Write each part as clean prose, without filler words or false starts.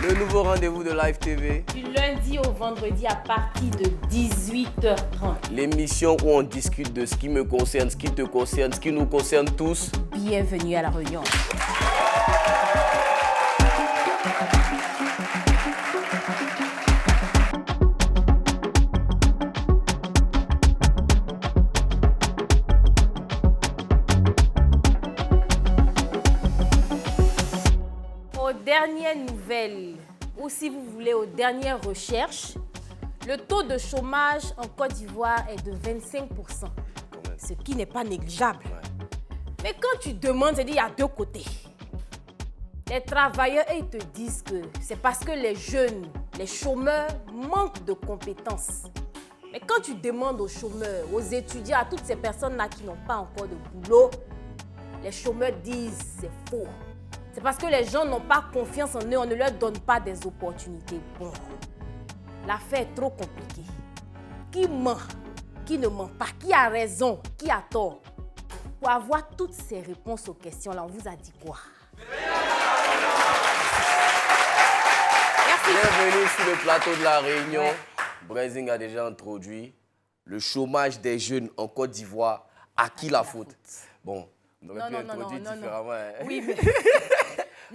Le nouveau rendez-vous de Live TV. Du lundi au vendredi à partir de 18h30. L'émission où on discute de ce qui me concerne, ce qui te concerne, ce qui nous concerne tous. Bienvenue à la réunion. Aux dernières nouvelles, ou si vous voulez, aux dernières recherches, le taux de chômage en Côte d'Ivoire est de 25%, ce qui n'est pas négligeable. Ouais. Mais quand tu demandes, c'est-à-dire il y a deux côtés. Les travailleurs, ils te disent que c'est parce que les jeunes, les chômeurs manquent de compétences. Mais quand tu demandes aux chômeurs, aux étudiants, à toutes ces personnes-là qui n'ont pas encore de boulot, les chômeurs disent c'est faux. C'est parce que les gens n'ont pas confiance en eux, on ne leur donne pas des opportunités. Bon, l'affaire est trop compliquée. Qui ment? Qui ne ment pas? Qui a raison? Qui a tort? Pour avoir toutes ces réponses aux questions-là, on vous a dit quoi? Merci. Bienvenue sur le plateau de la Réunion. Ouais. Brazing a déjà introduit le chômage des jeunes en Côte d'Ivoire. À qui la faute? Bon, on aurait pu introduire différemment. Hein. Oui, mais...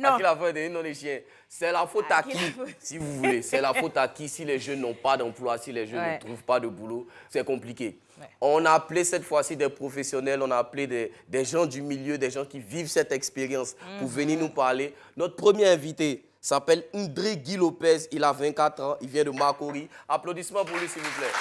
À qui la faute? Non, les chiens. C'est la faute à qui, si vous voulez. C'est la faute à qui si les jeunes n'ont pas d'emploi, si les jeunes ne trouvent pas de boulot. C'est compliqué. Ouais. On a appelé cette fois-ci des professionnels, on a appelé des gens du milieu, des gens qui vivent cette expérience pour venir nous parler. Notre premier invité s'appelle Ndré Guy Lopez. Il a 24 ans, il vient de Makori. Applaudissements pour lui, s'il vous plaît.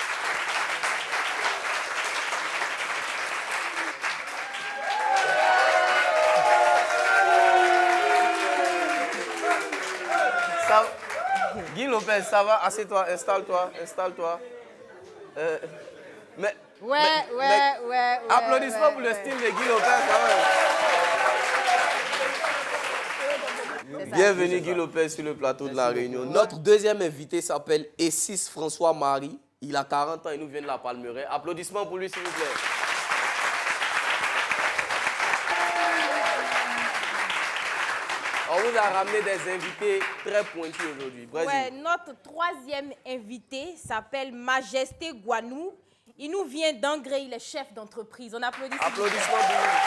Guy Lopez, ça va? Assieds-toi, installe-toi, installe-toi. Applaudissements pour le style de Guy Lopez, quand même. Bienvenue Guy Lopez sur le plateau de la Réunion. Notre deuxième invité s'appelle Essis François Marie. Il a 40 ans, il nous vient de la Palmeraie. Applaudissements pour lui, s'il vous plaît. On vous a ramené des invités très pointus aujourd'hui. Ouais, notre troisième invité s'appelle Majesté Gouanou. Il nous vient d'Angré, il est chef d'entreprise. On applaudit. Applaudissements pour lui.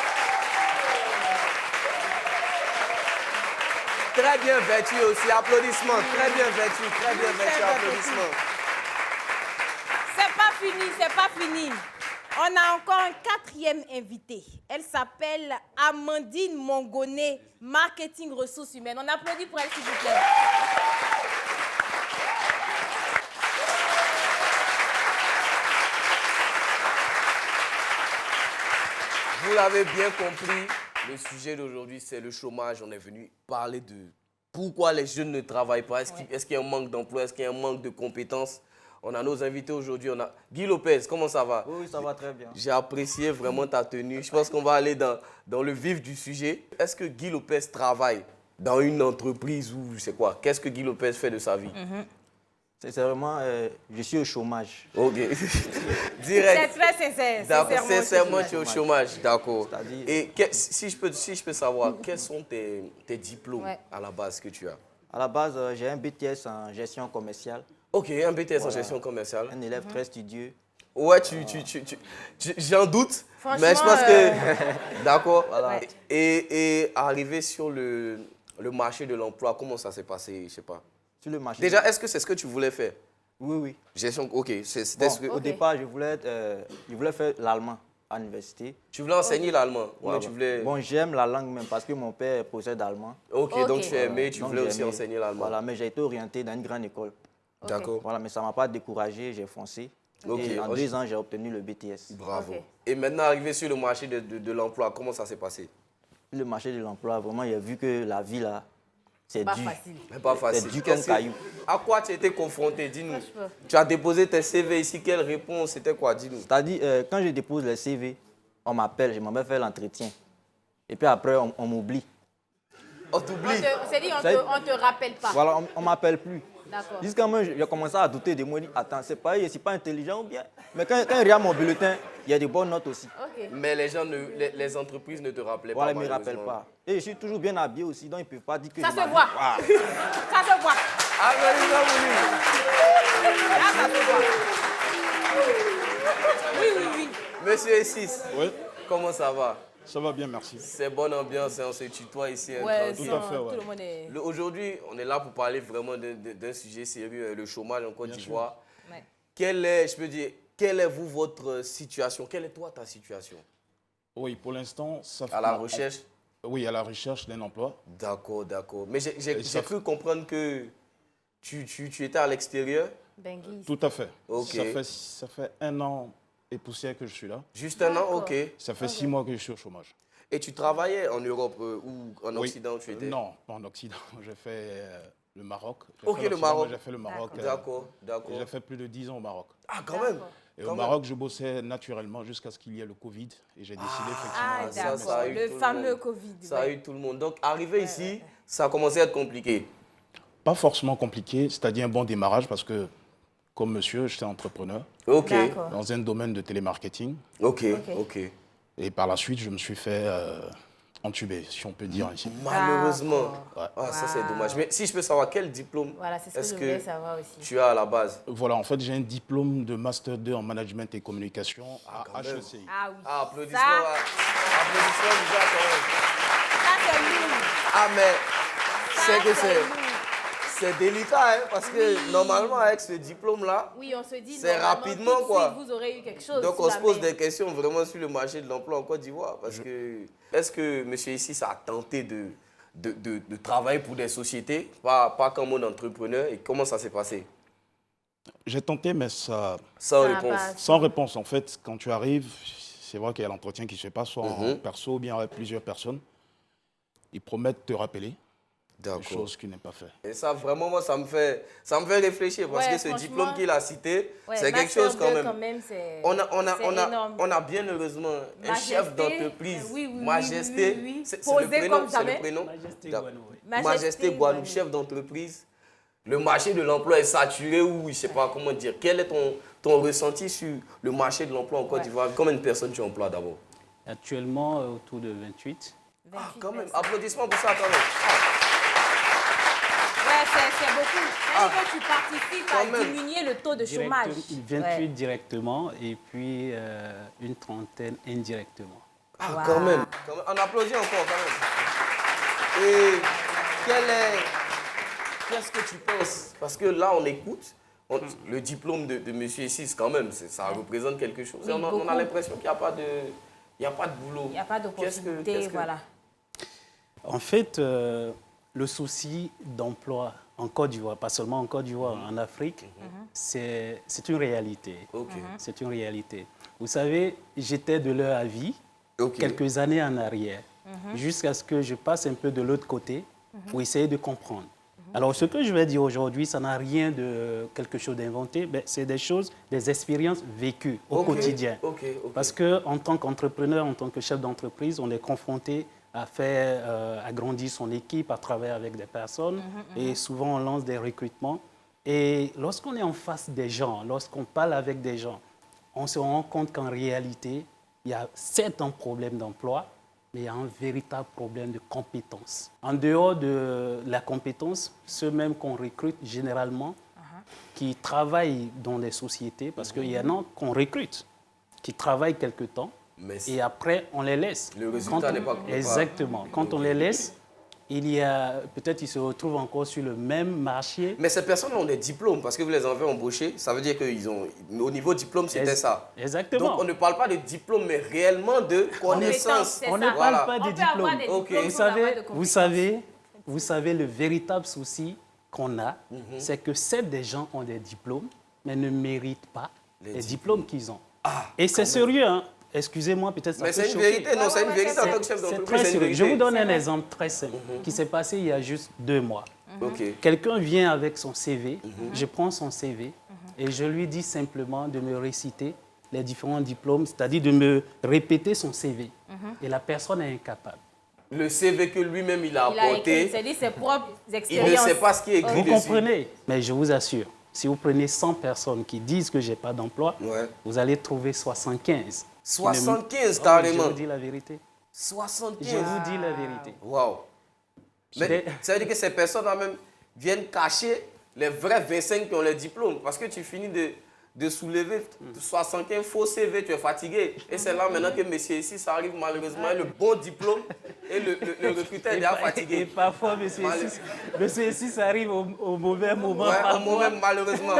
Très bien vêtu aussi. Applaudissements. Très bien vêtu. Très bien vêtu. Applaudissements. C'est pas fini, c'est pas fini. On a encore un quatrième invité. Elle s'appelle Amandine Mongoné, marketing ressources humaines. On applaudit pour elle, s'il vous plaît. Vous l'avez bien compris, le sujet d'aujourd'hui, c'est le chômage. On est venu parler de pourquoi les jeunes ne travaillent pas. Est-ce qu'il y a un manque d'emploi? Est-ce qu'il y a un manque de compétences? On a nos invités aujourd'hui. On a Guy Lopez, comment ça va? Oui, ça va très bien. J'ai apprécié vraiment ta tenue. Je pense qu'on va aller dans le vif du sujet. Est-ce que Guy Lopez travaille dans une entreprise ou je sais quoi? Qu'est-ce que Guy Lopez fait de sa vie? Sincèrement, je suis au chômage. Ok. C'est Direct. très sincère. D'accord, sincèrement, tu es au chômage. D'accord. Et C'est-à-dire... si je peux savoir, quels sont tes diplômes à la base que tu as? À la base, j'ai un BTS en gestion commerciale. Ok, un BTS en gestion commerciale. Un élève très studieux. Ouais, j'en doute, mais je pense que... D'accord. Voilà. Et arriver sur le marché de l'emploi, comment ça s'est passé? Je sais pas. Sur le marché. Déjà, est-ce que c'est ce que tu voulais faire? Oui, oui. Gestion, ok. Au départ, je voulais faire l'allemand à l'université. Tu voulais enseigner l'allemand? Voilà. Tu voulais... Bon, j'aime la langue même parce que mon père possède allemand. Ok, donc tu aimais, tu Donc, voulais j'ai aussi aimé. enseigner l'allemand. Voilà, mais j'ai été orienté dans une grande école. D'accord. Voilà, mais ça ne m'a pas découragé, j'ai foncé. Et en 2 ans, j'ai obtenu le BTS. Bravo. Et maintenant, arrivé sur le marché de l'emploi, comment ça s'est passé? Le marché de l'emploi, vraiment, j'ai vu que la vie là, c'est dur. Mais pas facile. C'est dur comme caillou. À quoi tu as été confronté? Dis-nous. Tu as déposé tes CV ici, quelle réponse? C'était quoi? Dis-nous. C'est-à-dire, quand je dépose les CV, on m'appelle, je m'en vais faire l'entretien. Et puis après, on m'oublie. On t'oublie. C'est dit, on te rappelle pas. Voilà, on ne m'appelle plus. D'accord. Jusqu'à moi, j'ai commencé à douter de moi. Je dis, attends, c'est pas intelligent ou bien. Mais quand il regarde mon bulletin, il y a des bonnes notes aussi. Ok. Mais les entreprises ne te rappelaient Voilà, pas. ils ne me rappellent pas. Et je suis toujours bien habillé aussi, donc ils ne peuvent pas dire que Ça je se m'habille. voit. Voilà. Ça se voit. Ah, mais ils ont voulu. Là, ça se voit. Oui, oui, oui. Monsieur Essis, Oui, comment ça va? ça va bien, merci. C'est bonne ambiance, hein, on se tutoie ici. Hein, Ouais, tranquille. Tout à fait, tout ouais. le monde est... Aujourd'hui, on est là pour parler vraiment d'un sujet sérieux, le chômage en Côte Bien d'Ivoire. Ouais. Quelle est, vous, votre situation? Quelle est, toi, ta situation? Oui, pour l'instant, ça fait... À la recherche? Oui, à la recherche d'un emploi. D'accord, d'accord. Mais j'ai ça cru comprendre que tu étais à l'extérieur. Bengui. Tout à fait. Ok. Ça fait 1 an et poussière que je suis là. Juste un an, D'accord. ok. Ça fait 6 mois que je suis au chômage. Et tu travaillais en Europe ou en Oui. Occident où tu étais? Non, pas en Occident. J'ai fait le Maroc. J'ai Ok, fait le l'Occident, Maroc. mais j'ai fait le Maroc. D'accord, et d'accord. j'ai fait plus de 10 ans au Maroc. Ah, quand même. Et Quand au même. Maroc, je bossais naturellement jusqu'à ce qu'il y ait le Covid. Et j'ai décidé Ah, effectivement... ça d'accord. a eu Le tout le fameux monde. Covid. Ça a ouais. eu tout le monde. Donc, arrivé ici, ça a commencé à être compliqué. Pas forcément compliqué, c'est-à-dire un bon démarrage parce que, comme monsieur, j'étais entrepreneur Ok, D'accord. dans un domaine de télémarketing. ok, Ok. ok. Et par la suite, je me suis fait entuber, si on peut dire ici. Malheureusement. D'accord. Ah, ça, c'est Wow. dommage. Mais si je peux savoir quel diplôme Voilà, c'est ce que est-ce je voulais savoir aussi. tu as à la base? Voilà, en fait, j'ai un diplôme de Master 2 en Management et Communication à quand même. HECI. Ah oui. Ah, applaudissements. Ça, Applaudissements déjà quand même. ça c'est lourd. Ah, mais c'est que Ça, lourd. c'est délicat, hein, parce que normalement, avec ce diplôme-là, Oui, on se dit C'est normalement, rapidement, tout de quoi. suite, vous aurez eu quelque chose. donc sous on la se pose main. des questions vraiment sur le marché de l'emploi en Côte d'Ivoire. Parce que, est-ce que monsieur ici, ça a tenté de travailler pour des sociétés, pas comme un entrepreneur, et comment ça s'est passé? J'ai tenté, mais ça, Sans Ça n'a réponse. pas- sans réponse. En fait, quand tu arrives, c'est vrai qu'il y a l'entretien qui se passe, soit en Mhm. perso ou bien avec plusieurs personnes. Ils promettent de te rappeler, D'accord. chose qui n'est pas faite. Et ça, vraiment, moi, ça me fait réfléchir parce Ouais, que ce franchement, diplôme qu'il a cité, Ouais, c'est quelque Master chose quand 2, même. c'est On énorme. a bien heureusement un Majesté, chef d'entreprise, oui, oui, Majesté, oui, oui, oui. c'est Posé le prénom, comme c'est le jamais. prénom. Majesté D'accord. Guanou, oui. Majesté Guanou, chef d'entreprise. Le marché de l'emploi est saturé ou je ne sais pas comment dire. Quel est ton ressenti sur le marché de l'emploi en Côte d'Ivoire? Combien de personnes tu emploies d'abord? Actuellement, autour de 28. Ah, 28 quand même. personnes. Applaudissements pour ça quand même. Ouais, c'est beaucoup. C'est-à-dire que tu participes Quand à même. diminuer le taux de chômage. 28 Ouais. directement et puis une trentaine indirectement. Ah, Wow. quand même. On applaudit encore quand même. Et qu'est-ce que tu penses? Parce que là, on écoute. Le diplôme de M. Essis, quand même, ça représente quelque chose. Oui, Et on a beaucoup. l'impression qu'il n'y a pas de boulot. Il n'y a pas Qu'est-ce d'opportunité, que- voilà. En fait, le souci d'emploi en Côte d'Ivoire, pas seulement en Côte d'Ivoire, en Afrique, c'est une réalité. Ok. C'est une réalité. Vous savez, j'étais de leur avis Ok. quelques années en arrière, jusqu'à ce que je passe un peu de l'autre côté pour essayer de comprendre. Alors, ce que je vais dire aujourd'hui, ça n'a rien de quelque chose d'inventé, mais c'est des choses, des expériences vécues au Ok. quotidien. Ok, ok. Parce qu'en tant qu'entrepreneur, en tant que chef d'entreprise, on est confronté à faire agrandir son équipe, à travailler avec des personnes, et souvent on lance des recrutements. Et lorsqu'on est en face des gens, lorsqu'on parle avec des gens, on se rend compte qu'en réalité, il y a certes un problème d'emploi, mais il y a un véritable problème de compétence. En dehors de la compétence, ceux mêmes qu'on recrute généralement, qui travaillent dans des sociétés, parce qu'il y en a qu'on recrute, qui travaillent quelque temps, Mais et après, on les laisse. Le résultat n'est pas- Exactement. Quand on les laisse, il y a peut-être ils se retrouvent encore sur le même marché. Mais ces personnes ont des diplômes parce que vous les avez embauchés. Ça veut dire qu'ils ont, au niveau diplôme, c'était ça. Exactement. Donc on ne parle pas de diplôme, mais réellement de connaissances. C'est On ça. ne parle Voilà. pas On de peut avoir diplôme. des Ok. diplômes Vous sans avoir savez, de vous compétences. savez, vous savez, le véritable souci qu'on a, Mhm. c'est que certes, des gens ont des diplômes, mais ne méritent pas Les les diplômes. diplômes qu'ils ont. Et c'est sérieux, hein. Excusez-moi, peut-être ça Mais peut c'est une choquer. vérité, non, c'est une vérité en tant que chef C'est d'entreprise. très c'est une sérieux. Je vérité. vous donne C'est un vrai. exemple très simple qui s'est passé il y a juste 2 mois. Ok. Quelqu'un vient avec son CV, je prends son CV et je lui dis simplement de me réciter les différents diplômes, c'est-à-dire de me répéter son CV. Et la personne est incapable. le CV que lui-même il a apporté. C'est-à-dire ses propres Il expériences. ne sait pas ce qui est écrit Vous dessus. comprenez? Mais je vous assure, si vous prenez 100 personnes qui disent que je n'ai pas d'emploi, vous allez trouver 75. 75 Oh, carrément. je vous dis la vérité. 75. Je vous dis la vérité. Waouh. Mais ça veut dire que ces personnes-là même viennent cacher les vrais 25 qui ont les diplômes. Parce que tu finis de soulever 75 faux CV, tu es fatigué. Et c'est là maintenant que monsieur ici, ça arrive malheureusement, le bon diplôme et le recruteur est déjà fatigué. Et parfois, monsieur ici, ça arrive au mauvais moment. Ouais, au mauvais, malheureusement.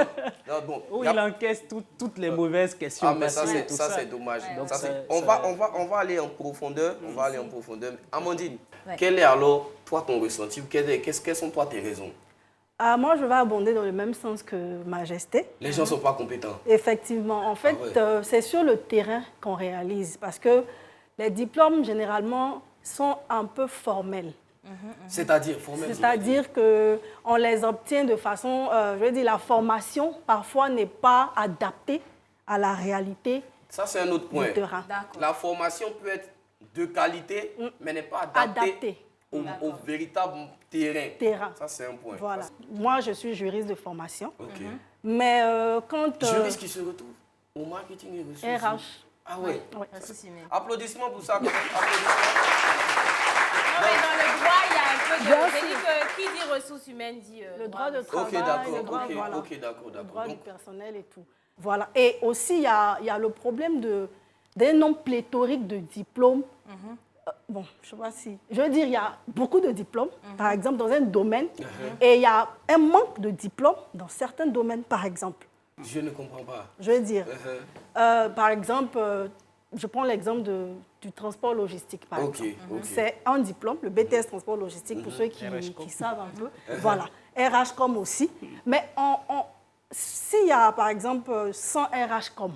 Non, bon, où il encaisse toutes les mauvaises questions. Ah, mais ça, c'est dommage. Donc, on va aller en profondeur. On va aller en profondeur. Amandine, quel est alors, toi, ton ressenti? Quelles sont, toi, tes raisons? Moi, je vais abonder dans le même sens que Majesté. Les gens ne sont pas compétents. Effectivement. En fait, c'est sur le terrain qu'on réalise. Parce que les diplômes, généralement, sont un peu formels. C'est-à-dire formels? C'est-à-dire qu'on les obtient de façon... je veux dire, la formation, parfois, n'est pas adaptée à la réalité. Ça, c'est un autre point. Du terrain. La formation peut être de qualité, mais n'est pas adaptée. Au véritable terrain. Ça, c'est un point. Voilà. Moi, je suis juriste de formation. Mais quand... Juriste qui se retrouve au marketing et ressources. RH. Ah ouais. Applaudissements pour ça. Applaudissements. Non, mais dans le droit, il y a un peu de... C'est-à-dire que qui dit ressources humaines dit... le droit de travail, le droit, d'accord. Le droit du personnel et tout. Voilà. Et aussi, il y a le problème d'un nombre pléthorique de diplômes. Bon, je sais pas si... Je veux dire, il y a beaucoup de diplômes, par exemple, dans un domaine, et il y a un manque de diplômes dans certains domaines, par exemple. Je ne comprends pas. Je veux dire, par exemple, je prends l'exemple du transport logistique, par exemple. C'est un diplôme, le BTS transport logistique, pour ceux qui savent un peu. Voilà. RH-Com aussi. Mais s'il y a, par exemple, 100 RH-Com,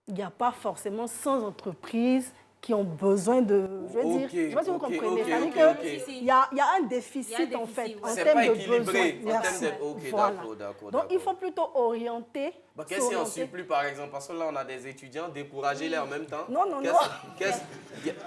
il n'y a pas forcément 100 entreprises qui ont besoin de... Je veux dire, je ne sais pas si vous comprenez. C'est-à-dire qu'il y a un déficit, en fait, en termes de besoins. D'accord. Donc, il faut plutôt orienter... Qu'est-ce qui en supplie, par exemple? Parce que là, on a des étudiants, découragez-les en même temps. Non.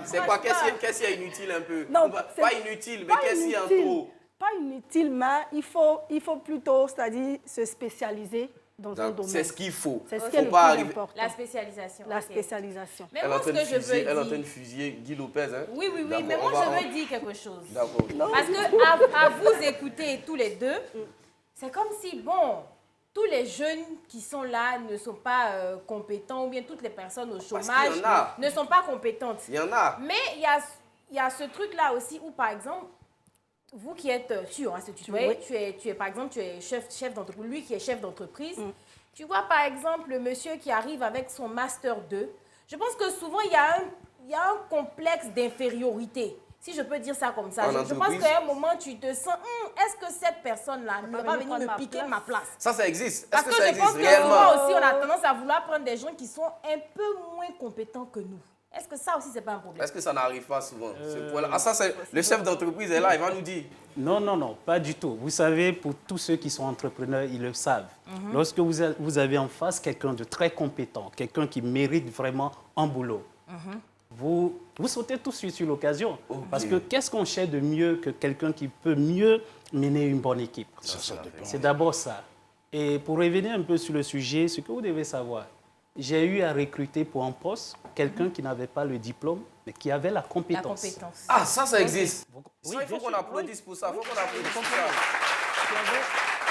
C'est quoi? Qu'est-ce qui est inutile un peu? Non, pas inutile, mais qu'est-ce qui est en trop? Pas inutile, mais il faut plutôt, c'est-à-dire, se spécialiser dans un domaine. C'est ce qu'il faut. C'est ce qui est le plus important. La spécialisation. La spécialisation. Mais moi, ce que je veux dire... Elle est en train de fusiller Guy Lopez, hein? Oui, mais moi, je veux dire quelque chose. D'accord. Parce que à vous écouter tous les deux, c'est comme si, bon, tous les jeunes qui sont là ne sont pas compétents, ou bien toutes les personnes au chômage ne sont pas compétentes. Il y en a. Mais il y a ce truc-là aussi où, par exemple, vous qui êtes sûr, tu es par exemple, tu es chef d'entreprise, lui qui est chef d'entreprise, tu vois par exemple le monsieur qui arrive avec son Master 2, je pense que souvent il y a un complexe d'infériorité, si je peux dire ça comme ça. Je pense qu'à un moment tu te sens, est-ce que cette personne-là ne va pas venir me piquer ma place? Ça existe. Parce que ça je pense que souvent aussi on a tendance à vouloir prendre des gens qui sont un peu moins compétents que nous. Est-ce que ça aussi, c'est pas un problème? Est-ce que ça n'arrive pas souvent? Le chef d'entreprise est là, il va nous dire. Non, pas du tout. Vous savez, pour tous ceux qui sont entrepreneurs, ils le savent. Lorsque vous avez en face quelqu'un de très compétent, quelqu'un qui mérite vraiment un boulot, vous sautez tout de suite sur l'occasion. Parce que qu'est-ce qu'on cherche de mieux que quelqu'un qui peut mieux mener une bonne équipe? C'est d'abord ça. Et pour revenir un peu sur le sujet, ce que vous devez savoir, j'ai eu à recruter pour un poste quelqu'un qui n'avait pas le diplôme, mais qui avait la compétence. Ah, ça existe. Oui, il faut qu'on applaudisse pour ça. Il faut qu'on applaudisse pour ça.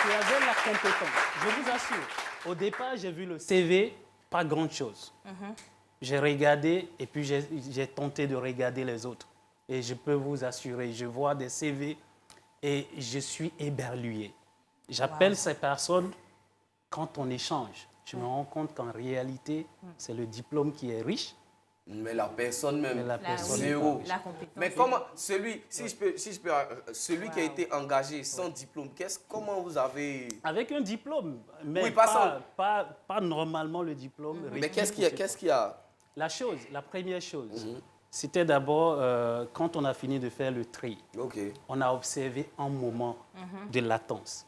Qui avait la compétence. Je vous assure, au départ, j'ai vu le CV, pas grand-chose. J'ai regardé et puis j'ai tenté de regarder les autres. Et je peux vous assurer, je vois des CV et je suis éberlué. J'appelle ces personnes quand on échange. Je me rends compte qu'en réalité, c'est le diplôme qui est riche. Mais la personne même, zéro. Mais comment, celui qui a été engagé sans diplôme, comment vous avez... Avec un diplôme, mais oui, pas normalement le diplôme. Mais qu'est-ce qu'il y a? La première chose, c'était d'abord quand on a fini de faire le tri, on a observé un moment de latence.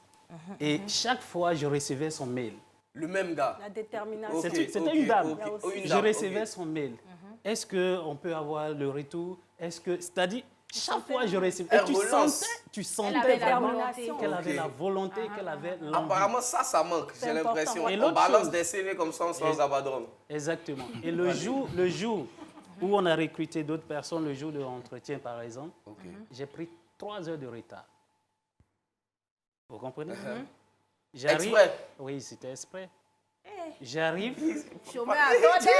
Et chaque fois, je recevais son mail. Le même gars. La détermination. C'était une dame. Je recevais son mail. Est-ce qu'on peut avoir le retour? C'est-à-dire, Chaque fois, je recevais. Et tu sentais vraiment qu'elle avait la volonté, qu'elle avait l'envie. Apparemment, ça manque, j'ai l'impression. Et On balance des CV comme ça, sans abandon. Exactement. Et le jour où on a recruté d'autres personnes, le jour de l'entretien, par exemple, j'ai pris 3 heures de retard. Vous comprenez? J'arrive. Exprès? Oui, c'était exprès. J'arrive. Chômeur, attendez.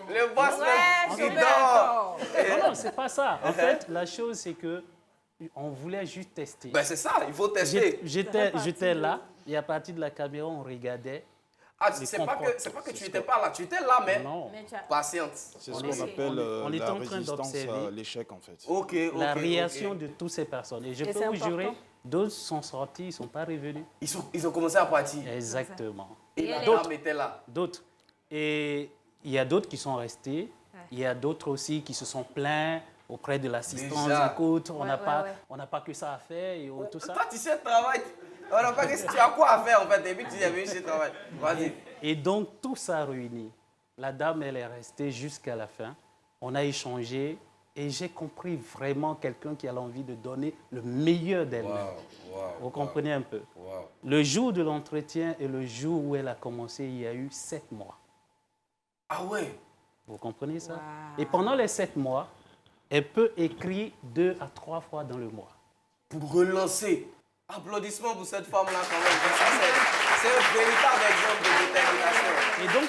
Le boss même, il chômeur, dort. Non, c'est pas ça. En fait, la chose, c'est que on voulait juste tester. Ben, c'est ça, il faut tester. J'étais là, et à partir de la caméra, on regardait. Ah, c'est pas que tu n'étais pas là, tu étais là, mais Non. patiente. C'est ce qu'on appelle on est la en train résistance d'observer à l'échec, en fait. la réaction de toutes ces personnes. Et je peux c'est vous important. jurer, d'autres sont sortis, ils ne sont pas revenus. Ils ont commencé à partir. Exactement. Et la D'autres. dame était là. D'autres. Et il y a d'autres qui sont restés. Il y a d'autres aussi qui se sont plaints auprès de l'assistance. Déjà. Écoute, on n'a pas que ça à faire et tout ça. Toi, tu sais, travail. On n'a pas que tu as quoi à faire, en fait. Et puis, tu es venu chez travail. Vas-y. Et donc, tout ça réuni. La dame, elle est restée jusqu'à la fin. On a échangé et j'ai compris vraiment quelqu'un qui a l'envie de donner le meilleur d'elle-même. Vous comprenez un peu? Le jour de l'entretien et le jour où elle a commencé, il y a eu 7 mois. Ah ouais? Vous comprenez ça? Et pendant les 7 mois, elle peut écrire 2 à 3 fois dans le mois. Pour relancer. Applaudissements pour cette femme-là quand même. C'est un véritable exemple de détermination. Et donc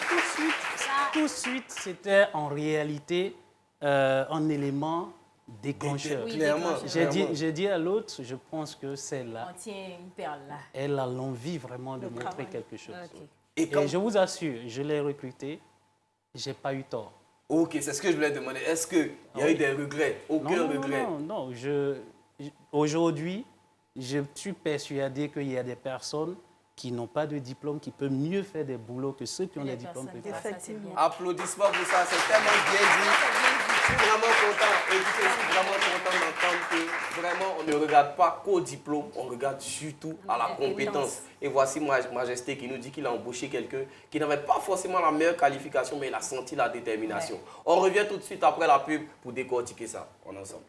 tout de suite, c'était en réalité un élément déclencheur. Oui, Clairement. J'ai dit à l'autre, je pense que celle-là, On tient une perle là. elle a l'envie vraiment de montrer quelque chose. Ok. Et comme... Et je vous assure, je l'ai recrutée, j'ai pas eu tort. Ok, c'est ce que je voulais demander. Est-ce qu'il y a eu des regrets? Aucun regret? Non. Aujourd'hui, je suis persuadé qu'il y a des personnes qui n'ont pas de diplôme, qui peuvent mieux faire des boulots que ceux qui ont des diplômes. Effectivement. Applaudissements pour ça, c'est tellement bien dit. Je suis vraiment content. Et je suis vraiment content d'entendre que vraiment on ne regarde pas qu'au diplôme, on regarde surtout à la compétence. Et voici Majesté qui nous dit qu'il a embauché quelqu'un qui n'avait pas forcément la meilleure qualification, mais il a senti la détermination. On revient tout de suite après la pub pour décortiquer ça. On est ensemble.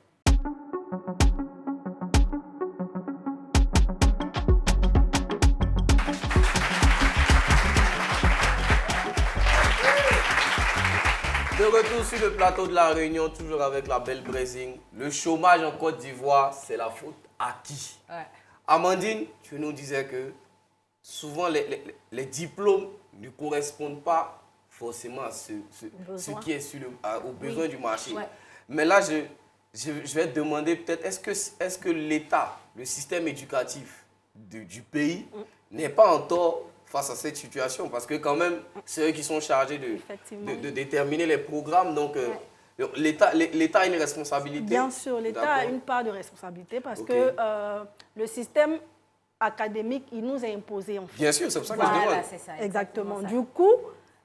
De retour sur le plateau de la Réunion, toujours avec la belle Brésil. Le chômage en Côte d'Ivoire, c'est la faute à qui? Amandine, tu nous disais que souvent les diplômes ne correspondent pas forcément à ce qui est aux besoins du marché. Mais là, je vais te demander peut-être, est-ce que l'État, le système éducatif du pays n'est pas en tort face à cette situation, parce que quand même, c'est eux qui sont chargés de déterminer les programmes. Donc, l'État a une responsabilité. Bien sûr, l'État a une part de responsabilité parce que le système académique, il nous a imposé en fait. Bien sûr, c'est pour ça que je demande. C'est ça. Exactement. Du coup,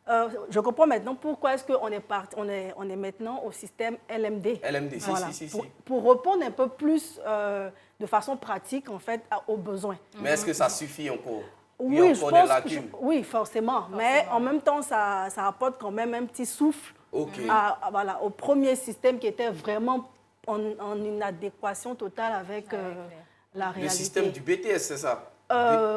je comprends maintenant pourquoi est-ce qu'on est maintenant au système LMD. LMD, voilà. si. Pour répondre un peu plus de façon pratique en fait aux besoins. Mais est-ce que ça suffit encore? Oui, je pense oui, forcément. Mais en même temps, ça apporte quand même un petit souffle au premier système qui était vraiment en inadéquation totale avec la réalité. Le système du BTS, c'est ça?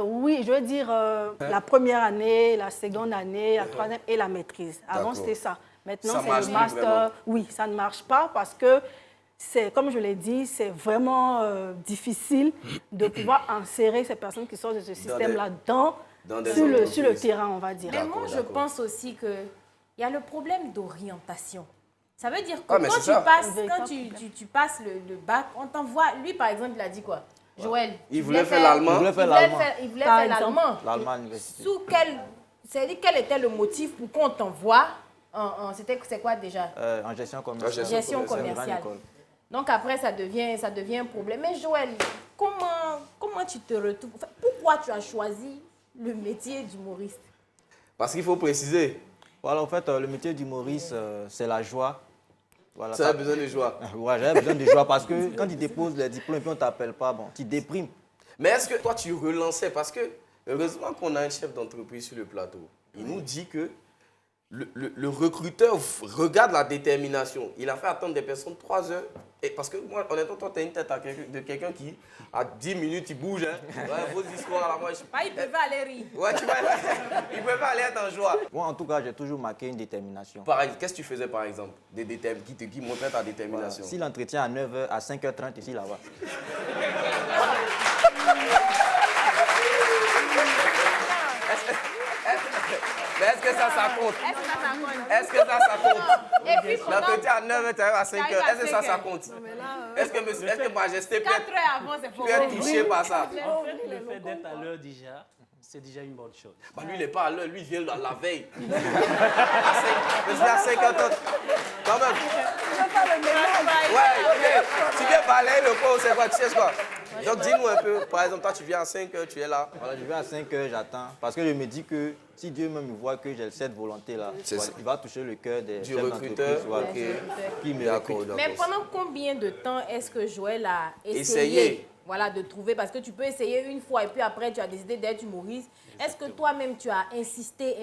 Oui, je veux dire la première année, la seconde année, la troisième et la maîtrise. Avant, c'était ça. Maintenant, c'est le master. Oui, ça ne marche pas parce que comme je l'ai dit, c'est vraiment difficile de pouvoir insérer ces personnes qui sortent de ce système-là sur le terrain, on va dire. Mais moi, je pense aussi qu'il y a le problème d'orientation. Ça veut dire que quand tu passes le bac, on t'envoie... Lui, par exemple, il a dit quoi? Joël. Il voulait faire l'allemand. Il voulait faire l'allemand. L'allemand université. C'est-à-dire, quel était le motif pour qu'on t'envoie c'est quoi déjà? En gestion commerciale. Gestion commerciale. Donc après, ça devient un problème. Mais Joël, comment tu te retrouves? Enfin, pourquoi tu as choisi le métier d'humoriste? Parce qu'il faut préciser. Voilà, en fait, le métier d'humoriste, c'est la joie. Voilà, ça a besoin de joie. Ouais, j'avais besoin de joie parce que quand tu déposes les diplômes et puis on ne t'appelle pas, bon, tu déprimes. Mais est-ce que toi, tu relançais? Parce que heureusement qu'on a un chef d'entreprise sur le plateau. Il nous dit que le recruteur regarde la détermination. Il a fait attendre des personnes 3 heures. Et parce que moi, honnêtement, toi, tu as une tête de quelqu'un qui, à 10 minutes, il bouge. Hein. Ouais, vos discours à la moi. Il peut pas aller rire. Ouais, tu vois, il ne peut pas aller être en joie. Moi, en tout cas, j'ai toujours marqué une détermination. Qu'est-ce que tu faisais, par exemple, qui montrait ta détermination? Voilà. Si l'entretien à 9h, à 5h30, ici, là-bas. Mais est-ce que ça compte? Est-ce que ça compte? L'entretien à 9h, tu arrives à 5h. Est-ce que ça compte? Est-ce que Majesté peut 4 heures avant, c'est faux. être touchée par ça? En fait, le fait d'être à l'heure déjà, c'est déjà une bonne chose. Bah, lui, il n'est pas à l'heure. Lui, il vient la veille. Je suis à 5h30. Quand même. Ouais, ok. Tu viens balayer le pot, c'est quoi? Tu sais quoi? Donc, dis-nous un peu. Par exemple, toi, tu viens à 5h, tu es là. Voilà, je viens à 5h, j'attends. Parce que je me dis que si Dieu même voit que j'ai cette volonté-là, voilà, il va toucher le cœur des Du chefs recruteur, d'entreprise, voilà, qui me recrutent. Mais pendant combien de temps est-ce que Joël a essayé voilà, de trouver? Parce que tu peux essayer une fois et puis après, tu as décidé d'être humoriste. Est-ce que toi-même, tu as insisté?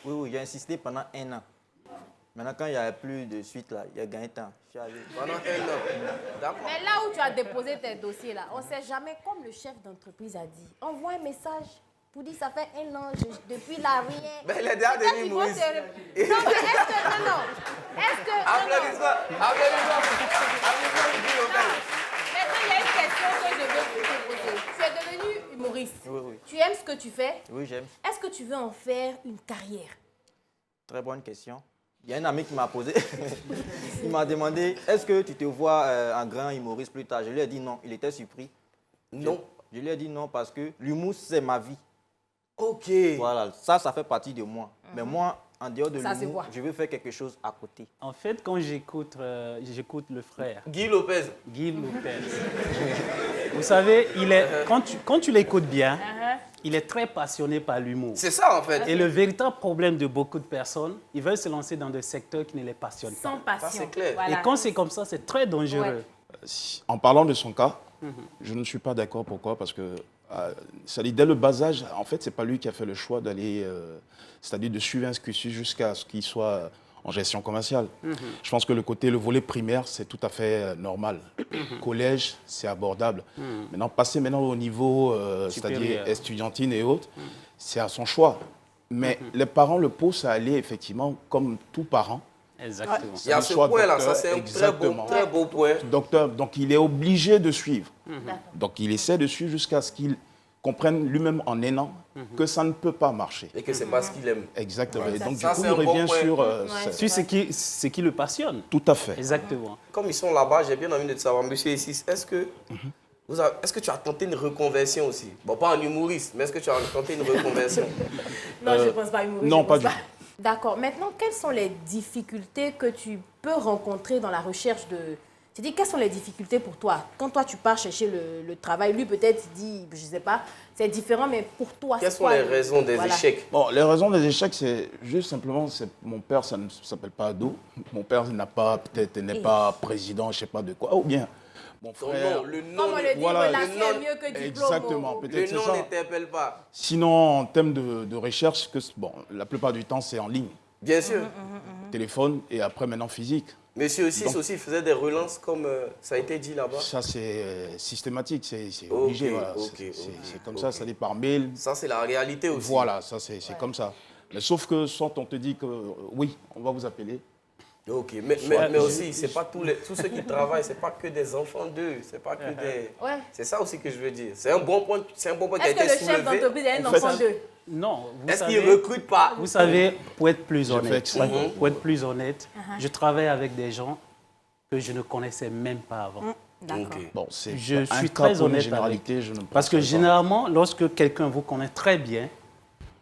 Oui, j'ai insisté pendant 1 an. Maintenant, quand il n'y a plus de suite, là, il y a gagné temps. Je suis allé. Pendant 1 an. D'accord. Mais là où tu as déposé tes dossiers, là, on ne sait jamais, comme le chef d'entreprise a dit, envoie un message pour dire ça fait 1 an, depuis là, rien. Mais il est déjà devenu humoriste. Non, mais est-ce que... Non. Est-ce que... Applaudissements. Maintenant, il y a une question que je veux te poser. Tu es devenu humoriste. Oui. Tu aimes ce que tu fais? Oui, j'aime. Est-ce que tu veux en faire une carrière? Très bonne question. Il y a un ami qui m'a posé, il m'a demandé, est-ce que tu te vois en grand humoriste plus tard? Je lui ai dit non, il était surpris. Non. Je lui ai dit non parce que l'humour, c'est ma vie. Ok. Voilà, ça fait partie de moi. Mais moi, en dehors de l'humour, je veux faire quelque chose à côté. En fait, quand j'écoute le frère, Guy Lopez. Vous savez, quand tu l'écoutes bien, il est très passionné par l'humour. C'est ça, en fait. Et le véritable problème de beaucoup de personnes, ils veulent se lancer dans des secteurs qui ne les passionnent pas. Sans passion. Ça, c'est clair. Voilà. Et quand c'est comme ça, c'est très dangereux. En parlant de son cas, je ne suis pas d'accord. Pourquoi? Parce que, ça dit, dès le bas âge, en fait, ce n'est pas lui qui a fait le choix d'aller, c'est-à-dire de suivre un cursus jusqu'à ce qu'il soit en gestion commerciale. Je pense que le volet primaire, c'est tout à fait normal. Collège, c'est abordable. Maintenant, passer au niveau, c'est-à-dire estudiantine et autres, c'est à son choix. Mais les parents le poussent à aller, effectivement, comme tout parent. Exactement. Il y a ce point-là, ça c'est un très beau point. Docteur, donc il est obligé de suivre. Donc il essaie de suivre jusqu'à ce qu'il comprenne lui-même en 1 an que ça ne peut pas marcher. Et que c'est pas ce qu'il aime. Exactement. Ouais. Et donc Ça, du coup, c'est il un bon revient point. sur Ce qui le passionne. Tout à fait. Exactement. Comme ils sont là-bas, j'ai bien envie de te savoir, monsieur Essis, est-ce que tu as tenté une reconversion aussi? Bon, pas en humoriste, mais est-ce que tu as tenté une reconversion? Non, je ne pense pas humoriste. Non, pas du tout. D'accord. Maintenant, quelles sont les difficultés que tu peux rencontrer dans la recherche de... Tu dis, quelles sont les difficultés pour toi? Quand toi, tu pars chercher le travail, lui, peut-être, il dit, je ne sais pas, c'est différent, mais pour toi, quelles sont les raisons des échecs? Bon, les raisons des échecs, c'est juste simplement, mon père, ça ne s'appelle pas Ado. Mon père n'est pas président, je ne sais pas de quoi. Ou bien, mon frère... Le nom, comme on le dit, relation est mieux que diplôme. Exactement, peut-être le c'est nom ça. n'interpelle pas. Sinon, en termes de recherche, la plupart du temps, c'est en ligne. Bien sûr. Téléphone et après, maintenant, physique. Monsieur aussi faisait des relances comme ça a été dit là-bas. Ça, c'est systématique, c'est obligé. Voilà. C'est comme ça, ça dit par mail. Ça, c'est la réalité aussi. Voilà, ça, c'est comme ça. Mais sauf que soit on te dit que oui, on va vous appeler. Ok, mais aussi, c'est pas tous ceux qui travaillent, c'est pas que des enfants d'eux, c'est pas que des... Ouais. C'est ça aussi que je veux dire. C'est un bon point qui a été soulevé. Est-ce que le chef d'entreprise est un enfant d'eux? Non. Est-ce qu'il ne recrute pas? Vous savez, pour être plus honnête, je travaille avec des gens que je ne connaissais même pas avant. D'accord. Bon, je suis très honnête avec. Parce que généralement, lorsque quelqu'un vous connaît très bien,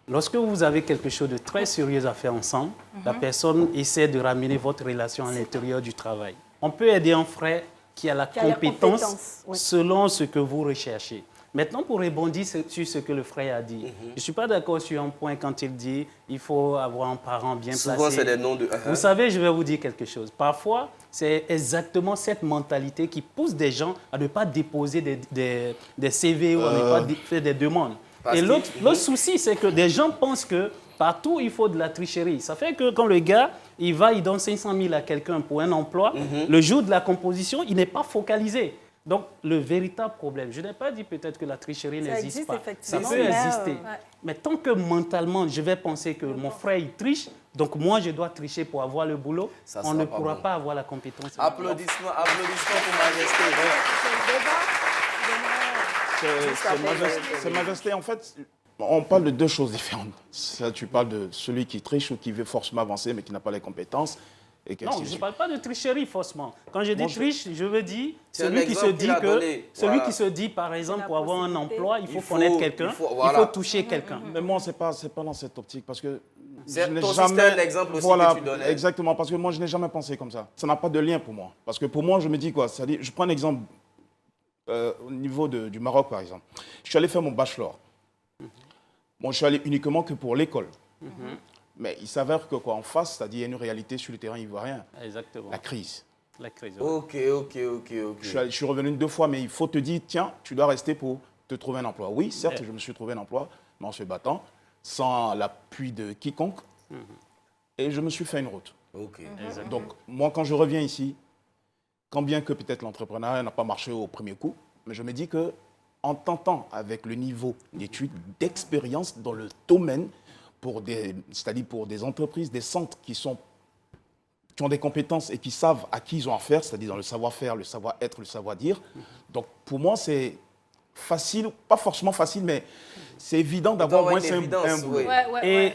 lorsque vous avez quelque chose de très sérieux à faire ensemble, la personne essaie de ramener votre relation à l'intérieur du travail. On peut aider un frère qui a la compétence selon ce que vous recherchez. Maintenant, pour rebondir sur ce que le frère a dit, je ne suis pas d'accord sur un point quand il dit qu'il faut avoir un parent bien placé. Souvent, c'est des noms de... Vous savez, je vais vous dire quelque chose. Parfois, c'est exactement cette mentalité qui pousse des gens à ne pas déposer des CV ou à ne pas faire des demandes. Et l'autre souci, c'est que des gens pensent que partout, il faut de la tricherie. Ça fait que quand le gars, il donne 500 000 à quelqu'un pour un emploi, le jour de la composition, il n'est pas focalisé. Donc, le véritable problème, je n'ai pas dit peut-être que la tricherie n'existe pas. Ça peut exister. Mais tant que mentalement, je vais penser que mon frère, il triche, donc moi, je dois tricher pour avoir le boulot, on ne pourra pas avoir la compétence. Applaudissements pour Majesté. C'est Majesté, en fait, on parle de deux choses différentes. Ça, tu parles de celui qui triche ou qui veut forcément avancer, mais qui n'a pas les compétences. Non, je ne parle pas de tricherie, faussement. Quand je dis triche, je veux dire celui qui se dit par exemple, pour avoir un emploi, il faut connaître quelqu'un, il faut toucher quelqu'un. Mais moi, ce n'est pas dans cette optique, parce que c'est un exemple aussi que tu donnais. Exactement, parce que moi, je n'ai jamais pensé comme ça. Ça n'a pas de lien pour moi. Parce que pour moi, je me dis quoi? C'est-à-dire, je prends un exemple au niveau du Maroc, par exemple. Je suis allé faire mon bachelor. Bon, je suis allé uniquement que pour l'école. Mais il s'avère que quoi en face, c'est-à-dire il y a une réalité sur le terrain ivoirien. Exactement. La crise. La crise. Ok. Je suis revenu 2 fois, mais il faut te dire, tiens, tu dois rester pour te trouver un emploi. Oui, certes, je me suis trouvé un emploi, mais en se battant, sans l'appui de quiconque. Et je me suis fait une route. Donc, moi, quand je reviens ici, quand bien que peut-être l'entrepreneuriat n'a pas marché au premier coup, mais je me dis que en tentant avec le niveau d'études, d'expérience dans le domaine, c'est-à-dire pour des entreprises, des centres qui ont des compétences et qui savent à qui ils ont affaire, c'est-à-dire dans le savoir-faire, le savoir-être, le savoir-dire. Donc, pour moi, c'est facile, pas forcément facile, mais c'est évident d'avoir au moins un boulot. Et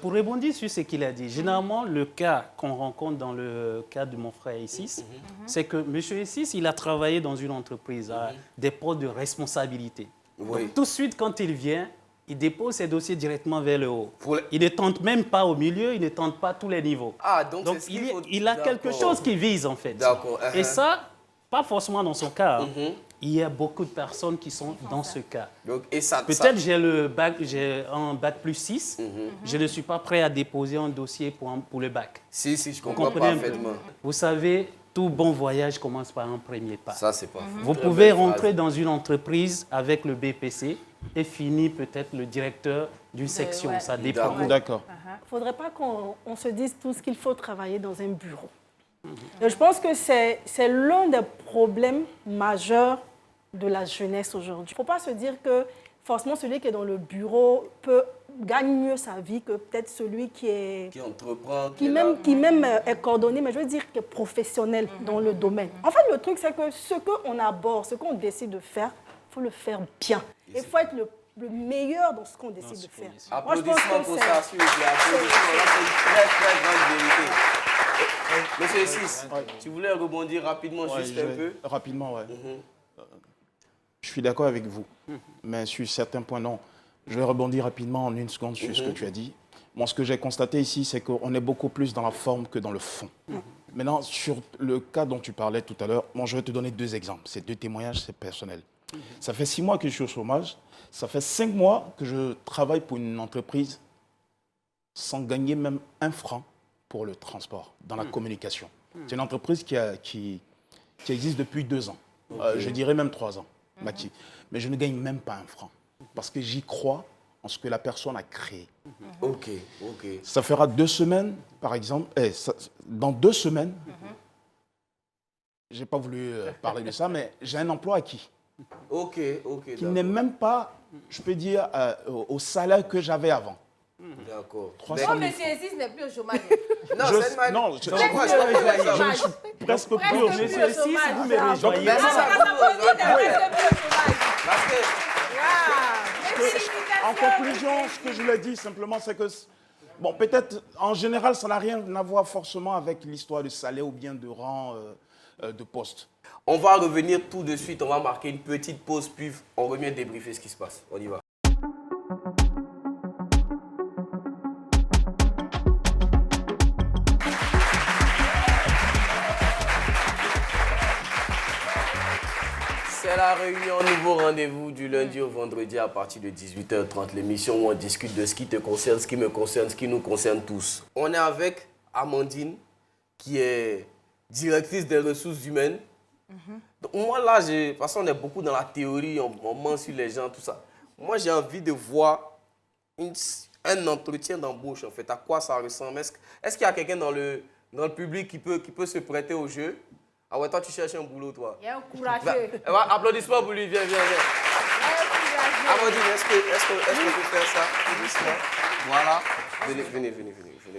pour rebondir sur ce qu'il a dit, généralement, le cas qu'on rencontre dans le cas de mon frère Essis, c'est que M. Essis, il a travaillé dans une entreprise à des postes de responsabilité. Donc, tout de suite, quand il vient, il dépose ses dossiers directement vers le haut. Il ne tente même pas au milieu, il ne tente pas tous les niveaux. Donc il a quelque chose qui vise, en fait. Et ça, pas forcément dans son cas. Il y a beaucoup de personnes qui sont dans ce cas. Peut-être j'ai un bac plus 6, je ne suis pas prêt à déposer un dossier pour le bac. Si, je comprends parfaitement. Vous savez, tout bon voyage commence par un premier pas. Ça, c'est pas Vous pouvez rentrer dans une entreprise avec le BPC et finir peut-être le directeur d'une section, ça dépend. D'accord. Il ne faudrait pas qu'on se dise tous qu'il faut travailler dans un bureau. Et je pense que c'est l'un des problèmes majeurs de la jeunesse aujourd'hui. Il ne faut pas se dire que forcément celui qui est dans le bureau gagne mieux sa vie que peut-être celui qui entreprend, qui même est coordonné, mais je veux dire qui est professionnel dans le domaine. En fait, le truc, c'est que ce qu'on aborde, ce qu'on décide de faire, il faut le faire bien. Il faut être le meilleur dans ce qu'on décide de faire. Applaudissements pour ça, s'il vous plaît. Applaudissements, c'est une très grande vérité. Monsieur Essis, tu voulais rebondir rapidement juste un peu? Rapidement, oui. Je suis d'accord avec vous, mais sur certains points, non. Je vais rebondir rapidement en 1 seconde sur ce que tu as dit. Moi, ce que j'ai constaté ici, c'est qu'on est beaucoup plus dans la forme que dans le fond. Maintenant, sur le cas dont tu parlais tout à l'heure, moi, je vais te donner 2 exemples. Ces 2 témoignages, c'est personnel. Ça fait 6 mois que je suis au chômage. Ça fait 5 mois que je travaille pour une entreprise sans gagner même 1 franc pour le transport, dans la communication. C'est une entreprise qui existe depuis 2 ans. Je dirais même 3 ans. Mais je ne gagne même pas 1 franc. Parce que j'y crois en ce que la personne a créé. Ok. Ça fera 2 semaines, par exemple. Dans 2 semaines, je n'ai pas voulu parler de ça, mais j'ai un emploi acquis. Qui n'est même pas, je peux dire, au salaire que j'avais avant. D'accord. Non, mais si Essis n'est plus au chômage. Non, je suis presque plus au chômage. Essis, vous me rejoignez. En conclusion, ce que je voulais dire simplement, c'est que, bon, peut-être, en général, ça n'a rien à voir forcément avec l'histoire de salaire ou bien de rang de poste. On va revenir tout de suite, on va marquer une petite pause, puis on revient débriefer ce qui se passe. On y va. C'est la réunion nouveau rendez-vous du lundi au vendredi à partir de 18h30. L'émission où on discute de ce qui te concerne, ce qui me concerne, ce qui nous concerne tous. On est avec Amandine, qui est directrice des ressources humaines. Donc moi là, de toute façon on est beaucoup dans la théorie, on ment sur les gens, tout ça. Moi j'ai envie de voir un entretien d'embauche, en fait, à quoi ça ressemble? Est-ce qu'il y a quelqu'un dans le public qui peut se prêter au jeu? Ah ouais, toi, tu cherches un boulot, toi. Il y a un courageux. Applaudissements pour lui, viens. Amandine, est-ce qu'on peut faire ça tout doucement? Voilà. Venez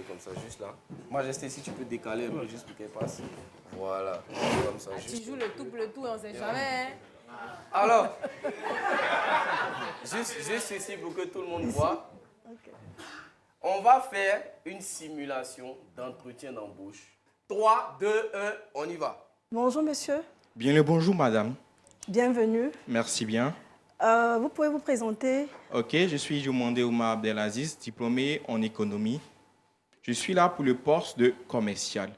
comme ça, juste là. Majesté, si tu peux décaler un peu, juste pour qu'elle passe. Voilà, comme ça. Tu joues le tout, on ne sait jamais. Hein? Alors, juste ici pour que tout le monde voit. On va faire une simulation d'entretien d'embauche. 3, 2, 1, on y va. Bonjour, monsieur. Bien le bonjour, madame. Bienvenue. Merci bien. Vous pouvez vous présenter? Ok, je suis Jomandé Oumar Abdelaziz, diplômé en économie. Je suis là pour le poste de commercial.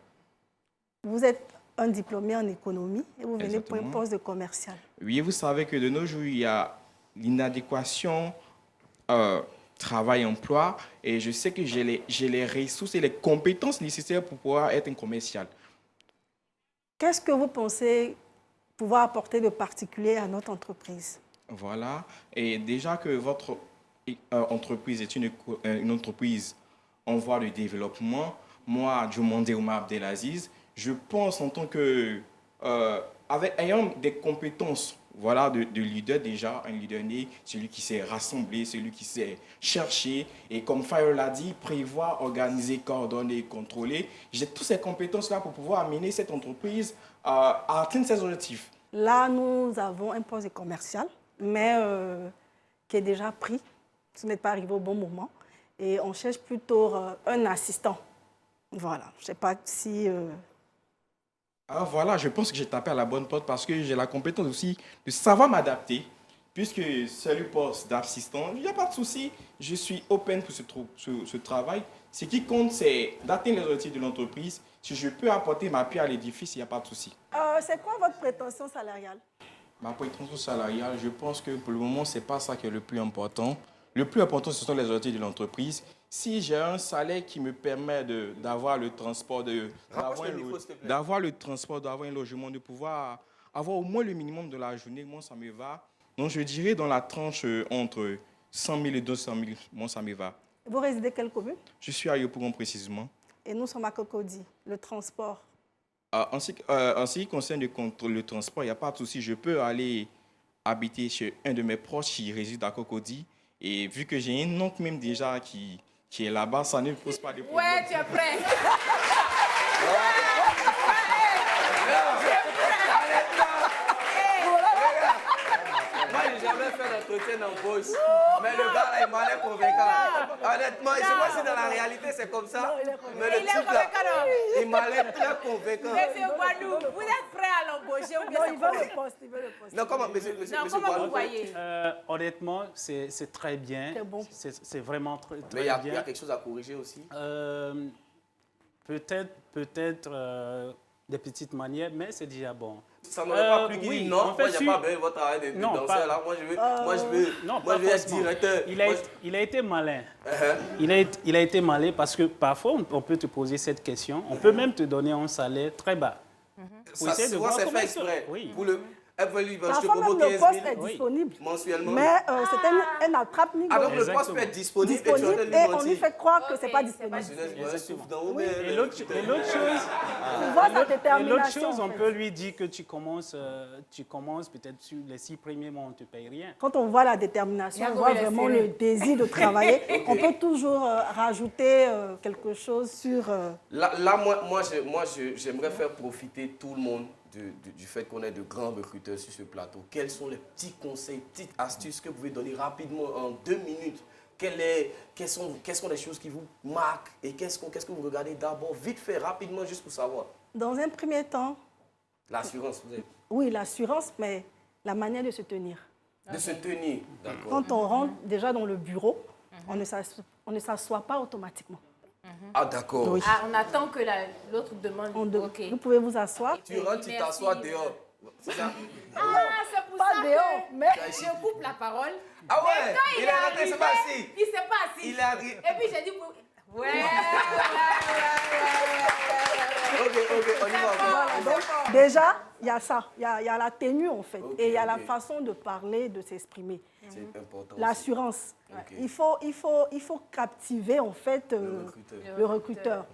Vous êtes un diplômé en économie et vous venez pour un Exactement. poste de commercial. Oui, vous savez que de nos jours, il y a l'inadéquation travail-emploi et je sais que j'ai les ressources et les compétences nécessaires pour pouvoir être un commercial. Qu'est-ce que vous pensez pouvoir apporter de particulier à notre entreprise? Voilà. Et déjà que votre entreprise est une entreprise en voie de développement, moi, Jomandé Oumar Abdelaziz, je pense en tant que, ayant des compétences voilà, de leader déjà, un leader né, celui qui sait rassembler, celui qui sait chercher, et comme Fire l'a dit, prévoir, organiser, coordonner, contrôler. J'ai toutes ces compétences-là pour pouvoir amener cette entreprise à atteindre ses objectifs. Là, nous avons un poste de commercial, mais qui est déjà pris. Ce n'est pas arrivé au bon moment. Et on cherche plutôt un assistant. Voilà. Je ne sais pas si... Ah, voilà, je pense que j'ai tapé à la bonne porte parce que j'ai la compétence aussi de savoir m'adapter. Puisque c'est le poste d'assistant, il n'y a pas de souci. Je suis open pour ce travail. Ce qui compte, c'est d'atteindre les objectifs de l'entreprise. Si je peux apporter ma pierre à l'édifice, il n'y a pas de souci. c'est quoi votre prétention salariale? Ma prétention salariale, je pense que pour le moment, ce n'est pas ça qui est le plus important. Le plus important, ce sont les objectifs de l'entreprise. Si j'ai un salaire qui me permet d'avoir le transport, d'avoir un logement, de pouvoir avoir au moins le minimum de la journée, moi, ça me va. Donc, je dirais dans la tranche entre 100 000 et 200 000, moi, ça me va. Vous résidez quelle commune? Je suis à Yopougon précisément. Et nous sommes à Cocody, le transport. En ce qui concerne le transport, il n'y a pas de souci. Je peux aller habiter chez un de mes proches qui réside à Cocody. Et vu que j'ai un oncle même déjà qui est là-bas, ça ne me pose pas de problème. Ouais, tu es prêt. Moi, je n'ai jamais fait d'entretien d'embauche. Mais le gars, là, il m'a l'air convaincant. Honnêtement, je ne sais pas si dans la réalité, c'est comme ça. Mais le type, là, il m'a l'air très convaincant. Monsieur Guadou, vous êtes prêt à l'embaucher ou bien Non, c'est il quoi? veut le poste, il veut le poste. Non, comment, monsieur Comment Guadou? vous voyez? Honnêtement, c'est très bien. C'est bon. C'est vraiment très Mais il y a bien. quelque chose à corriger aussi. Peut-être des petites manières, mais c'est déjà bon. Ça n'aurait pas plus oui, qu'il non, en fait, moi, j'ai pas besoin de votre travail de non, danseur, pas- là. Moi, Non, je pas veux être forcément. directeur. Il a été malin. Uh-huh. Il a été malin parce que parfois, on peut te poser cette question. On peut même te donner un salaire très bas. Pour essayer de Souvent, voir c'est comment fait ça- exprès. Oui. Pour le... je te Parfois, propose même le 15 poste 000 est Oui. disponible. mensuellement. Mais c'est un attrape-nigo. Ah, donc le Exactement. poste peut être disponible et tu Disponible vas lui et on mentir. lui fait croire que Ok, c'est pas c'est disponible. pas Je souffle dans vos mains. Et l'autre chose, On voit sa et l'autre détermination. chose, en on fait. peut lui dire que tu commences peut-être sur les 6 premiers mois, on ne te paye rien. Quand on voit la détermination, on Yago, voit il est vraiment serré. le désir de travailler. On peut toujours rajouter quelque chose sur... Là, moi, j'aimerais faire profiter tout le monde du fait qu'on ait de grands recruteurs sur ce plateau. Quels sont les petits conseils, petites astuces que vous pouvez donner rapidement en 2 minutes? Quelles sont les choses qui vous marquent et qu'est-ce que vous regardez d'abord? Vite fait, rapidement, juste pour savoir. Dans un premier temps, L'assurance, vous avez... oui, l'assurance, mais la manière de se tenir. De se tenir, d'accord. Quand on rentre déjà dans le bureau, on ne s'assoit pas automatiquement. Ah, d'accord. Oui. Ah, on attend que l'autre demande. Ok. Vous pouvez vous asseoir. Tu rentres, tu t'assois dehors. C'est ça? Ah, c'est pour Pas ça dehors, que mais... je coupe la parole. Ah ouais, Mais quand il est rentré, c'est pas assis. Il s'est pas assis. Il est arrivé. Et puis j'ai dit... Ouais. Ok, on y va. Donc, déjà, Il y a ça, il y a la tenue en fait, Ok, et il y a la ok. façon de parler, de s'exprimer. C'est important. L'assurance. Ok. Il faut captiver en fait le recruteur.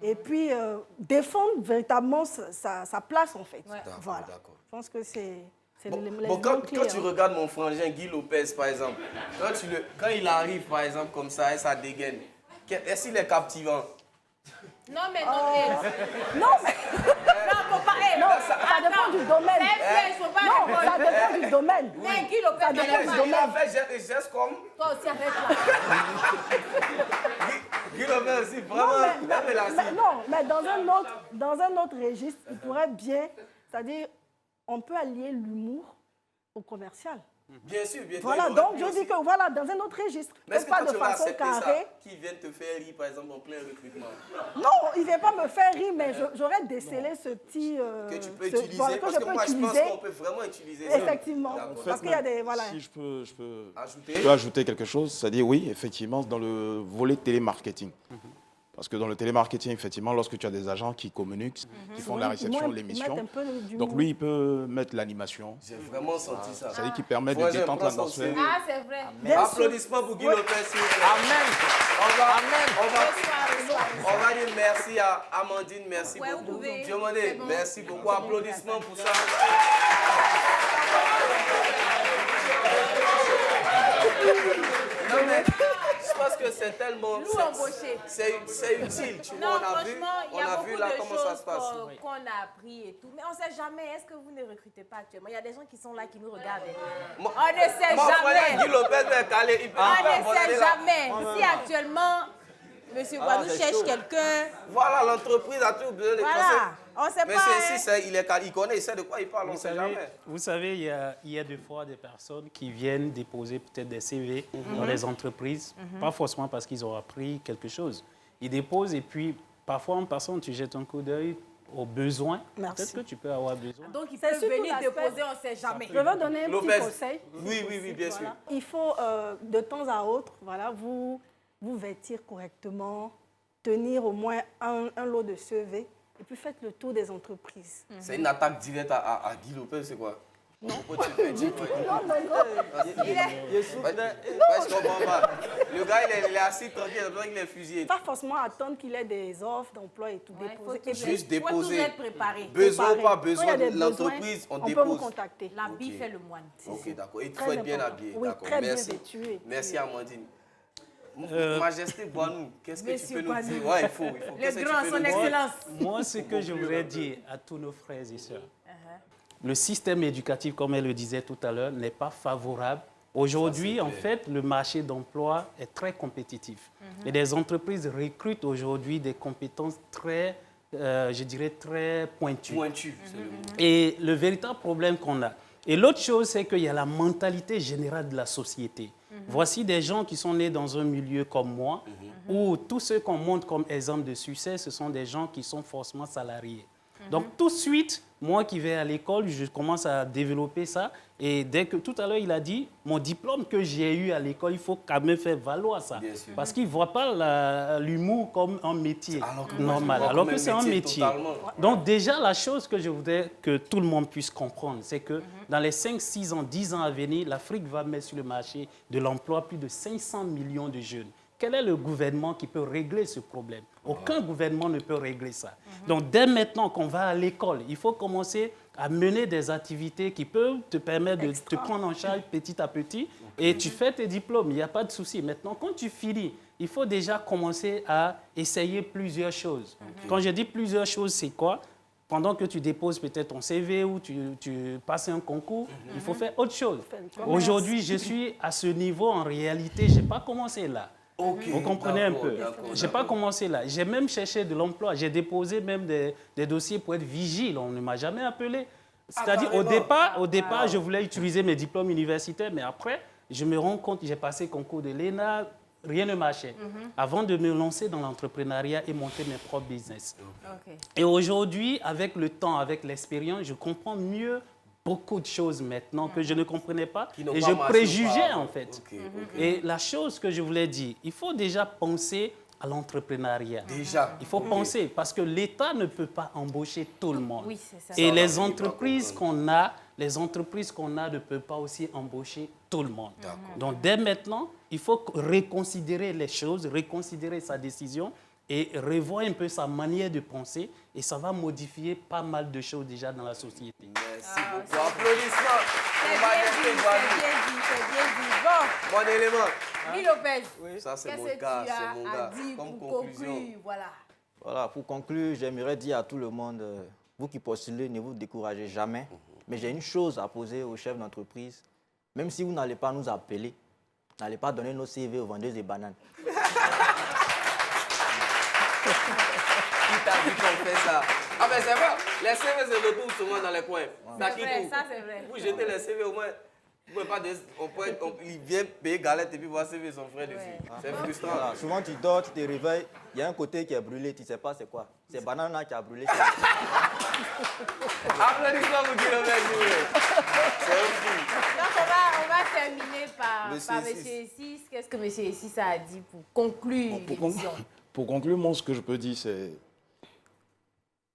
Et puis défendre véritablement sa place en fait. D'accord, Voilà. d'accord. Je pense que c'est Bon, les bon, grands quand clés, tu hein. regardes mon frangin Guy Lopez, par exemple, quand il arrive, par exemple, comme ça, et ça dégaine, est-ce qu'il est captivant? Non, mais non. Non, mais Non, faut pas. non, ça dépend du domaine. Il faut pas Non, répondre. ça dépend du domaine. Mais Guy Lopez, Ça dépend du Il a domaine. fait des gestes comme toi aussi, arrête là. Guy Lopez aussi, vraiment. Mais dans un autre registre, il pourrait bien, c'est-à-dire, on peut allier l'humour au commercial. Bien sûr, bien sûr. Voilà, il aurait donc pu je aussi. dis que voilà, dans un autre registre, Mais est-ce que pas toi, de tu vas façon accepter ça? carrée. Qui viennent te faire rire, par exemple, en plein recrutement? Non, il ne vient pas me faire rire, mais j'aurais décelé ce petit... Que tu peux voilà, utiliser, parce que moi, je pense qu'on peut vraiment utiliser ça. Effectivement, D'accord. parce qu'il y a des... Voilà. Si je peux Ajouter. ajouter quelque chose, c'est-à-dire oui, effectivement, dans le volet télémarketing. Parce que dans le télémarketing, effectivement, lorsque tu as des agents qui communiquent, qui font la réception, Ils mettent l'émission, un peu d'humour. donc lui, il peut mettre l'animation, J'ai vraiment senti ça. c'est-à-dire qu'il permet de Ouais, détendre prends son l'atmosphère. CV. Ah, c'est vrai. Bien sûr. Applaudissements pour Guy Lopez, s'il vous plaît. On va dire merci à Amandine, merci Ouais, vous beaucoup. pouvez. Diomandé, C'est bon. merci beaucoup. Applaudissements pour ça. Non, mais je pense que c'est tellement... Nous embaucher. C'est utile, tu vois, Non, on a vu, franchement, il y a beaucoup là de comment ça choses se passe. qu'on a appris et tout. Mais on ne sait jamais, est-ce que vous ne recrutez pas actuellement? Il y a des gens qui sont là, qui nous regardent. Moi- On ne sait Mon frère jamais. Guy Lopez est calé, il peut On nous faire ne voler sait là. jamais. Si actuellement, M. Guadou cherche quelqu'un, Voilà, l'entreprise a tout besoin de conseils. voilà, on ne sait Mais pas. c'est hein. ici, il connaît, il sait de quoi il parle, on ne sait jamais. Vous savez, il y a des fois des personnes qui viennent déposer peut-être des CV dans les entreprises, pas forcément parce qu'ils ont appris quelque chose. Ils déposent et puis parfois en passant, tu jettes un coup d'œil aux besoins. Merci. Peut-être que tu peux avoir besoin. Donc, il C'est peut surtout venir l'aspect- déposer, on ne sait jamais. Je veux donner un Lopez. petit conseil. Oui, bien sûr. Voilà. Il faut, de temps à autre, voilà, vous vêtir correctement, tenir au moins un lot de CV, et puis faites le tour des entreprises. C'est une attaque directe à Guy Lopez, c'est quoi? Non, pourquoi tu fais du Non, non, non. je comprends pas. Le gars, il est assis tranquille, il a besoin qu'il est fusillé. Pas forcément attendre qu'il ait des offres d'emploi et tout Ouais, faut déposer. toujours- Et puis, Juste faut toujours déposer. être préparé. Besoin ou pas préparer. Quand il y besoin a des de l'entreprise, besoins, on peut vous dépose. contacter. L'habit Ok. fait le moine. Ok, d'accord. Et il faut Très être bien important. habillé. Oui, D'accord. très bien Merci. vêtu et- Merci, Amandine. Majesté Boinou, qu'est-ce que tu Monsieur peux nous Boinou. dire? Ouais, il faut. Qu'est-ce que Le tu grand, peux son nous dire? excellence. Moi, ce que je voudrais dire à tous nos frères et sœurs, le système éducatif, comme elle le disait tout à l'heure, n'est pas favorable. Aujourd'hui, en fait, le marché d'emploi est très compétitif. Et les entreprises recrutent aujourd'hui des compétences très, je dirais, très pointues. Pointu, c'est le mot. Et le véritable problème qu'on a. Et l'autre chose, c'est qu'il y a la mentalité générale de la société. Voici des gens qui sont nés dans un milieu comme moi, où tous ceux qu'on montre comme exemple de succès, ce sont des gens qui sont forcément salariés. Donc, tout de suite, moi qui vais à l'école, je commence à développer ça. Et dès que, tout à l'heure, il a dit, mon diplôme que j'ai eu à l'école, il faut quand même faire valoir ça. Bien sûr. Parce qu'ils ne voient pas l'humour comme un métier Alors que moi, je normal, le vois alors comme que un c'est un métier métier. totalement. Donc déjà, la chose que je voudrais que tout le monde puisse comprendre, c'est que dans les 5, 6 ans, 10 ans à venir, l'Afrique va mettre sur le marché de l'emploi plus de 500 millions de jeunes. Quel est le gouvernement qui peut régler ce problème? Aucun gouvernement ne peut régler ça. Donc dès maintenant qu'on va à l'école, il faut commencer à mener des activités qui peuvent te permettre de te prendre en charge petit à petit. Et tu fais tes diplômes, il n'y a pas de souci. Maintenant, quand tu finis, il faut déjà commencer à essayer plusieurs choses. Quand je dis plusieurs choses, c'est quoi? Pendant que tu déposes peut-être ton CV ou tu passes un concours, il faut faire autre chose. Aujourd'hui, je suis à ce niveau, en réalité, je n'ai pas commencé là. Ok, Vous comprenez un d'accord, peu? d'accord, Je n'ai pas commencé là. J'ai même cherché de l'emploi. J'ai déposé même des dossiers pour être vigile. On ne m'a jamais appelé. C'est-à-dire, au départ, je voulais utiliser mes diplômes universitaires, mais après, je me rends compte que j'ai passé le concours de l'ENA, rien ne marchait. Avant de me lancer dans l'entrepreneuriat et monter mes propres business. Ok. Et aujourd'hui, avec le temps, avec l'expérience, je comprends mieux beaucoup de choses maintenant que je ne comprenais pas Qui n'ont et pas je marché préjugeais auparavant. en fait. Ok, ok. Et la chose que je voulais dire, il faut déjà penser à l'entrepreneuriat. Déjà. Il faut penser, parce que l'État ne peut pas embaucher tout le monde. Oui, c'est ça. Et les entreprises qu'on a ne peuvent pas aussi embaucher tout le monde. Donc dès maintenant, il faut reconsidérer les choses, reconsidérer sa décision et revoir un peu sa manière de penser. Et ça va modifier pas mal de choses déjà dans la société. Merci beaucoup. Applaudissements. C'est bien dit. Bon. Bon élément. Guy Lopez, Oui. Ça, c'est qu'est-ce mon que gars, tu as c'est mon à gars. dire Comme pour conclusion. conclure? Voilà. Voilà, pour conclure, j'aimerais dire à tout le monde, vous qui postulez, ne vous découragez jamais. Mais j'ai une chose à poser aux chefs d'entreprise. Même si vous n'allez pas nous appeler, n'allez pas donner nos CV aux vendeuses de bananes. Qui t'a dit qu'on fait ça? Ah ben c'est vrai, les CV se retrouvent souvent dans les coins. C'est vrai, ça c'est vrai. Vous jetez les CV au moins. Vous pouvez pas il vient payer galette et puis voir CV son frère dessus. C'est frustrant. Voilà, souvent tu dors, tu te réveilles, il y a un côté qui est brûlé, tu ne sais pas c'est quoi. C'est banane là qui a brûlé. Applaudissements pour Guy Lopez. C'est un fou. Donc on va terminer par Monsieur M. Essis. Qu'est-ce que M. Essis a dit pour conclure l'émission? Pour conclure, moi, ce que je peux dire,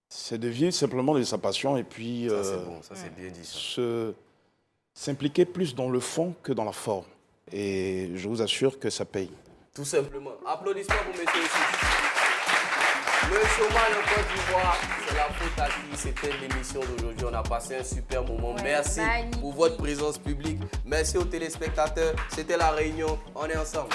c'est de vivre simplement de sa passion et puis Ça c'est bon, ça c'est bien dit ça. s'impliquer plus dans le fond que dans la forme. Et je vous assure que ça paye. Tout simplement. Applaudissements pour M. Essis. Le chômage en Côte d'Ivoire, c'est la faute à qui? C'était l'émission d'aujourd'hui. On a passé un super moment. Merci pour votre présence publique. Merci aux téléspectateurs. C'était La Réunion. On est ensemble.